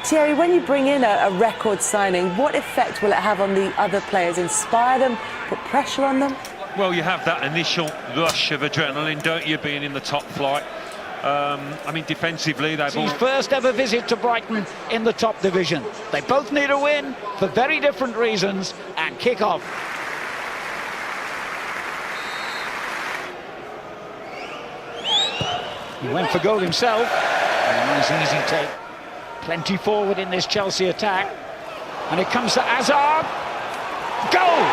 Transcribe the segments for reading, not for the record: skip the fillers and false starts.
Thierry, when you bring in a record signing, what effect will it have on the other players? Inspire them, put pressure on them? Well, you have that initial rush of adrenaline, don't you, being in the top flight. I mean, defensively, they've all... His first ever visit to Brighton in the top division. They both need a win for very different reasons, and kick off. He went for goal himself. A nice easy take. Plenty forward in this Chelsea attack. And it comes to Hazard. Goal!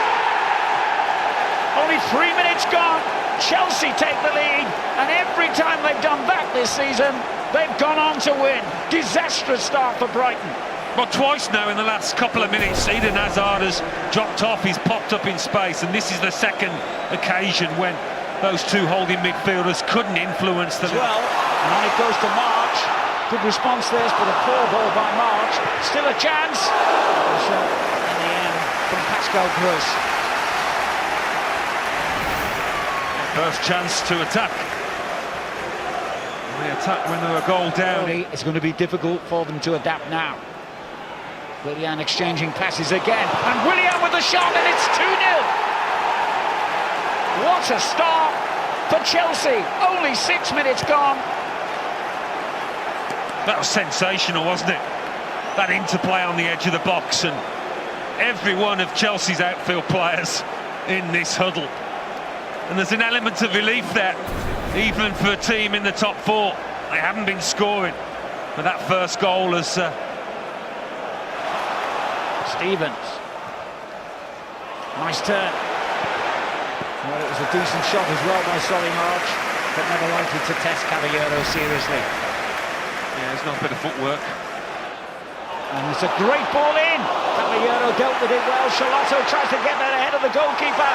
Only 3 minutes gone. Chelsea take the lead. And every time they've done that this season, they've gone on to win. Disastrous start for Brighton. Well, twice now in the last couple of minutes, Eden Hazard has dropped off. He's popped up in space. And this is the second occasion when those two holding midfielders couldn't influence them. Well, and then it goes to March. Good response this, but a poor ball by March. Still a chance. A shot in the end from Pascal Gross. First chance to attack. They attack when they're a goal down. It's going to be difficult for them to adapt now. Willian exchanging passes again. And Willian with the shot, and it's 2-0. What a start for Chelsea. Only 6 minutes gone. That was sensational, wasn't it? That interplay on the edge of the box, and every one of Chelsea's outfield players in this huddle. And there's an element of relief there, even for a team in the top four. They haven't been scoring, but that first goal has... Stevens. Nice turn. Well, it was a decent shot as well by Solly March, but never likely to test Caballero seriously. Yeah, there's not a bit of footwork. And it's a great ball in. Caballero dealt with it well. Charlotto tries to get that ahead of the goalkeeper.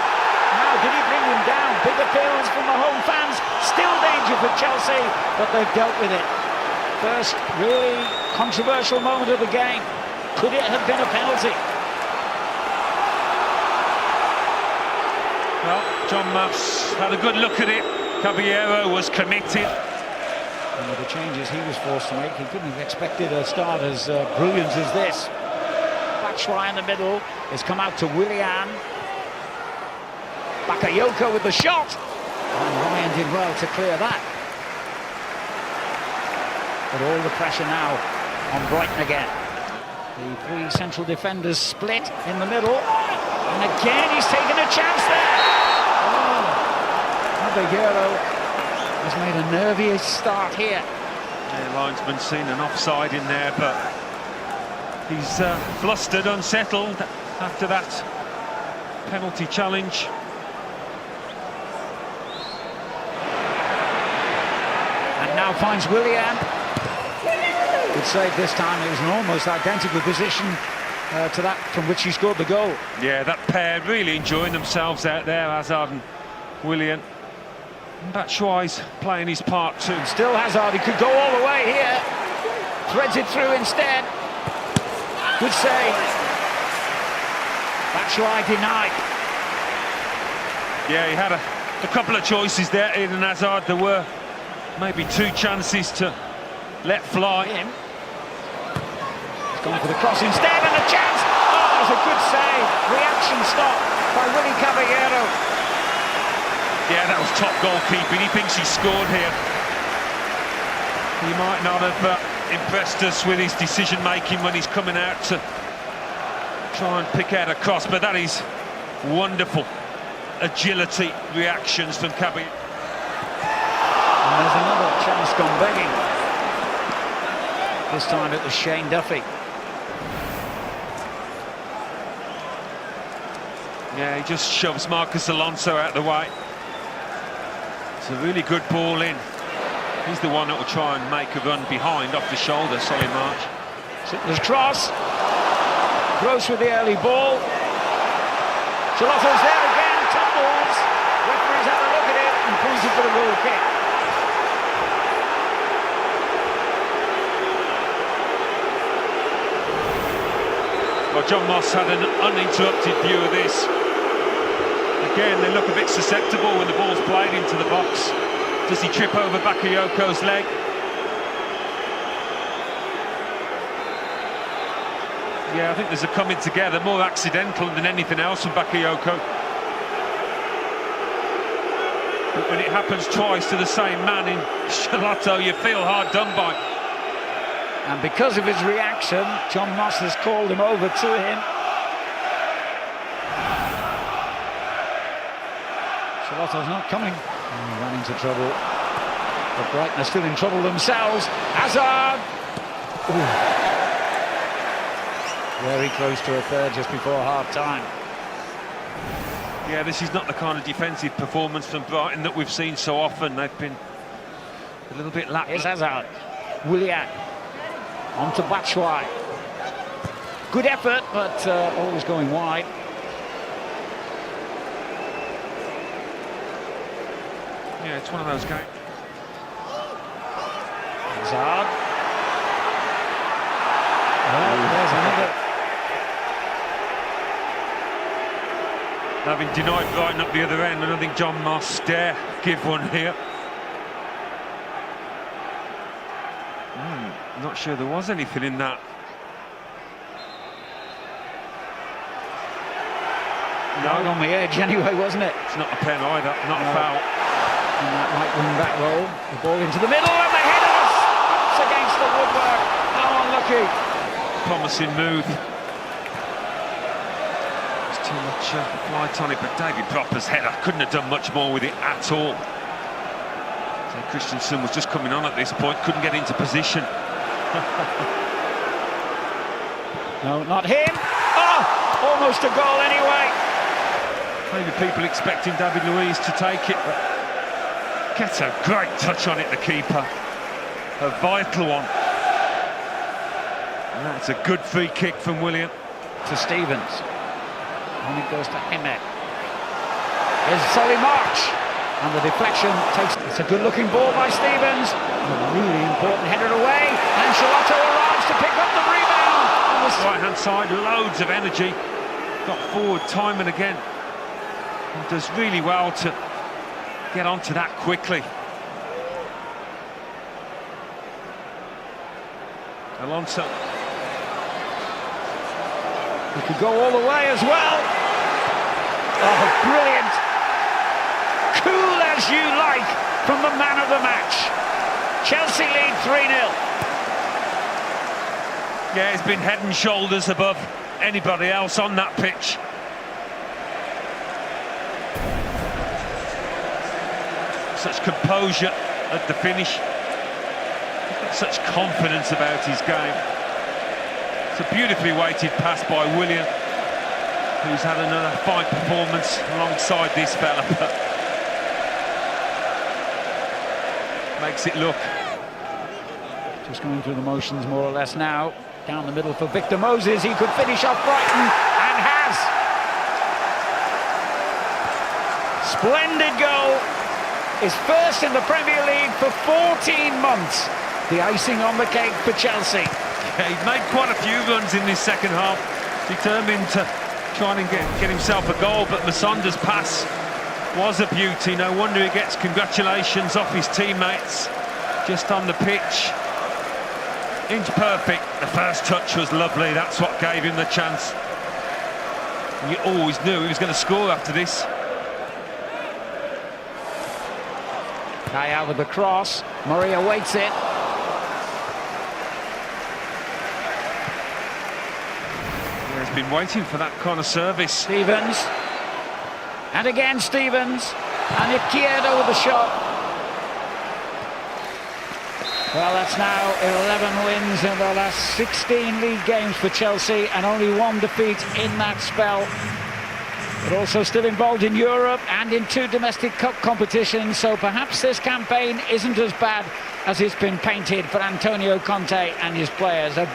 Now, did he bring him down? Big appearance from the home fans. Still danger for Chelsea, but they've dealt with it. First really controversial moment of the game. Could it have been a penalty? Well, John Muffs had a good look at it. Caballero was committed. And with the changes he was forced to make, he couldn't have expected a start as brilliant as this. Batshuayi in the middle has come out to Willian. Bakayoko with the shot. And Ryan did well to clear that. But all the pressure now on Brighton again. The three central defenders split in the middle. And again, he's taken a chance there. Oh, Caballero has made a nervy start here. The linesman seen an offside in there, but he's flustered, unsettled after that penalty challenge. And now finds Willian. Good save this time. It was an almost identical position to that from which he scored the goal. Yeah, that pair really enjoying themselves out there, Hazard and Willian. Batshuayi's playing his part too. Still Hazard, he could go all the way here. Threads it through instead. Good save. Batshuayi denied. Yeah, he had a couple of choices there, Eden Hazard. There were maybe two chances to let fly. He's gone for the cross instead, and a chance. Oh, it was a good save. Reaction stop by Willy Caballero. Yeah, that was top goalkeeping. He thinks he scored here. He might not have impressed us with his decision-making when he's coming out to try and pick out a cross, but that is wonderful agility, reactions from Caballero. And there's another chance gone begging. This time it was Shane Duffy. Yeah, he just shoves Marcus Alonso out the way. It's a really good ball in. He's the one that will try and make a run behind off the shoulder, Solly March. Sittler's cross. Gross with the early ball. Charlotto's there again, tumbles. Referee's had a look at it and pointed for the goal kick. Well, John Moss had an uninterrupted view of this. Again, they look a bit susceptible when the ball's played into the box. Does he trip over Bakayoko's leg? Yeah, I think there's a coming together, more accidental than anything else from Bakayoko. But when it happens twice to the same man in Charlotto, you feel hard done by. And because of his reaction, John Moss has called him over to him. Charlotto's not coming. He ran into trouble. But Brighton are still in trouble themselves. Hazard! Ooh. Very close to a third just before half-time. Yeah, this is not the kind of defensive performance from Brighton that we've seen so often. They've been a little bit lax. Here's Hazard. Willian. On to Batshuayi. Good effort, but always going wide. Yeah, it's one of those games. Hazard. Well, there's another. Having denied Brighton up the other end, I don't think John Moss dare give one here. Not sure there was anything in that. No, on the edge anyway, wasn't it? It's not a pen either, not a foul. And that right wing back roll, the ball into the middle, and the header is against the woodwork. How unlucky. Promising move. There's too much flight on it, but David Propper's header couldn't have done much more with it at all. So Christensen was just coming on at this point, couldn't get into position. No, not him. Oh, almost a goal anyway. Maybe people expecting David Luiz to take it, but gets a great touch on it, the keeper. A vital one. And that's a good free kick from Willian. To Stevens. And it goes to Emmett. Here's Solly March. And the deflection takes... It's a good-looking ball by Stevens. A really important header away. And Charlotto arrives to pick up the rebound. Right-hand side, loads of energy. Got forward time and again. And does really well to get onto that quickly. Alonso. He could go all the way as well. Oh, brilliant. Cool as you like from the man of the match. Chelsea lead 3-0. Yeah, he's been head and shoulders above anybody else on that pitch. Such composure at the finish. Such confidence about his game. It's a beautifully weighted pass by Willian, who's had another fine performance alongside this fella, but makes it look. Just going through the motions more or less now. Down the middle for Victor Moses. He could finish off Brighton, and has. Splendid goal. His first in the Premier League for 14 months. The icing on the cake for Chelsea. Yeah, he's made quite a few runs in this second half, determined to try and get himself a goal, but Masonda's pass was a beauty. No wonder he gets congratulations off his teammates just on the pitch. Inch perfect. The first touch was lovely. That's what gave him the chance. You always knew he was going to score after this. Guy out with the cross. Murray awaits it. Yeah, he's been waiting for that kind of service. Stevens. And again Stevens. And Izquierdo with the shot. Well, that's now 11 wins in the last 16 league games for Chelsea, and only one defeat in that spell. But also still involved in Europe and in 2 domestic cup competitions, so perhaps this campaign isn't as bad as it's been painted for Antonio Conte and his players.